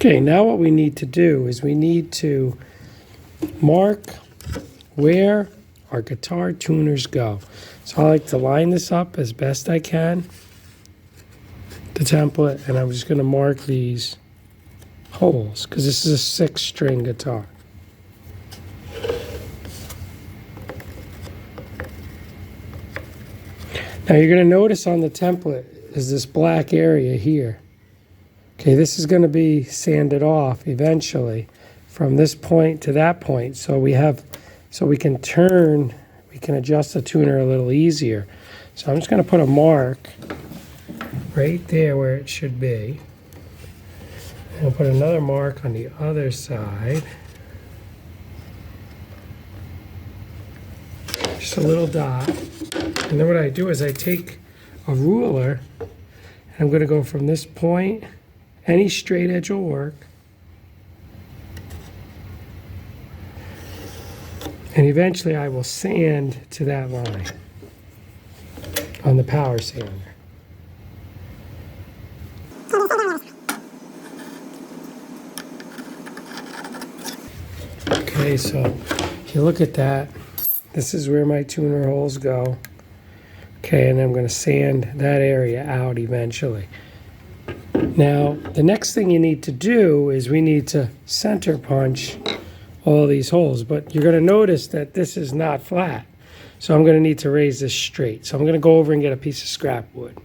Okay, now what we need to do is we need to mark where our guitar tuners go. So I like to line this up as best I can, the template, and I'm just going to mark these holes because this is a 6-string guitar. Now you're going to notice on the template is this black area here. Okay, this is going to be sanded off eventually from this point to that point, so we can adjust the tuner a little easier. So I'm just going to put a mark right there where it should be. And I'll put another mark on the other side. Just a little dot. And then what I do is I take a ruler and I'm going to go from this point. Any straight edge will work. And eventually I will sand to that line on the power sander. Okay, so if you look at that, this is where my tuner holes go. Okay, and I'm going to sand that area out eventually. Now, the next thing you need to do is we need to center punch all these holes, but you're going to notice that this is not flat. So I'm going to need to raise this straight. So I'm going to go over and get a piece of scrap wood.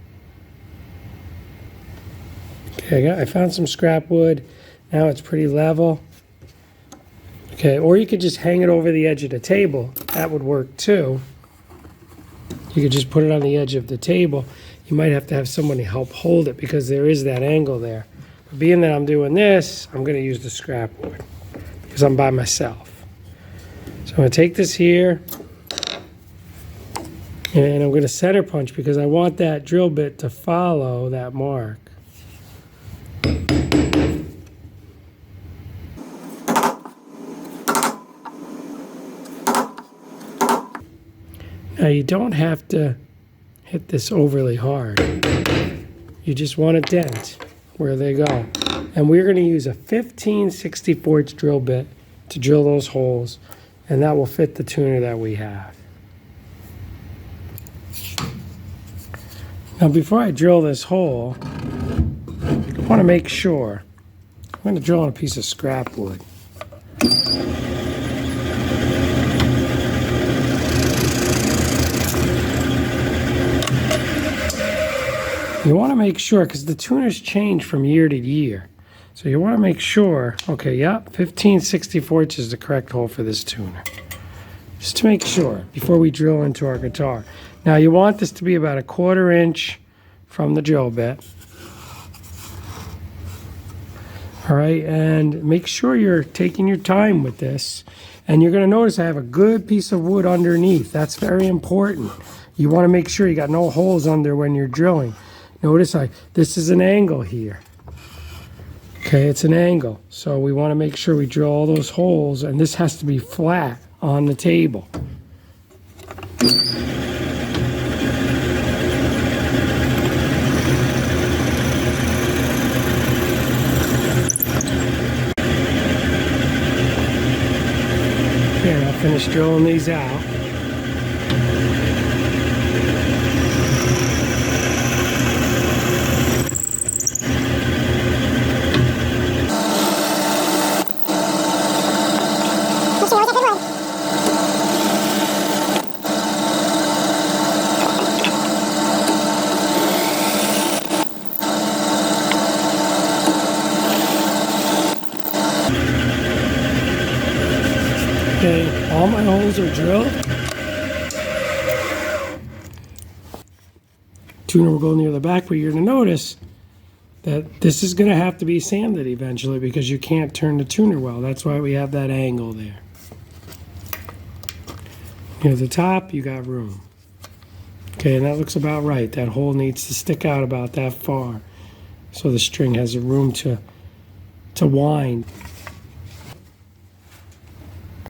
Okay, I found some scrap wood. Now it's pretty level. Okay, or you could just hang it over the edge of the table. That would work too. You could just put it on the edge of the table. You might have to have somebody help hold it because there is that angle there. But being that I'm doing this, I'm going to use the scrap wood because I'm by myself. So I'm going to take this here and I'm going to center punch because I want that drill bit to follow that mark. Now you don't have to hit this overly hard. You just want a dent where they go. And we're going to use a 15/64 drill bit to drill those holes, and that will fit the tuner that we have. Now before I drill this hole, I want to make sure. I'm going to drill on a piece of scrap wood. You want to make sure, because the tuners change from year to year. So you want to make sure, okay, yep, 15/64 is the correct hole for this tuner. Just to make sure before we drill into our guitar. Now you want this to be about 1/4 inch from the drill bit. All right, and make sure you're taking your time with this. And you're going to notice I have a good piece of wood underneath. That's very important. You want to make sure you got no holes under when you're drilling. Notice this is an angle here. Okay, it's an angle. So we want to make sure we drill all those holes, and this has to be flat on the table. Here, I'll finish drilling these out. Okay, all my holes are drilled. Tuner will go near the back, but you're going to notice that this is going to have to be sanded eventually because you can't turn the tuner well. That's why we have that angle there. Near the top, you got room. Okay, and that looks about right. That hole needs to stick out about that far so the string has a room to wind.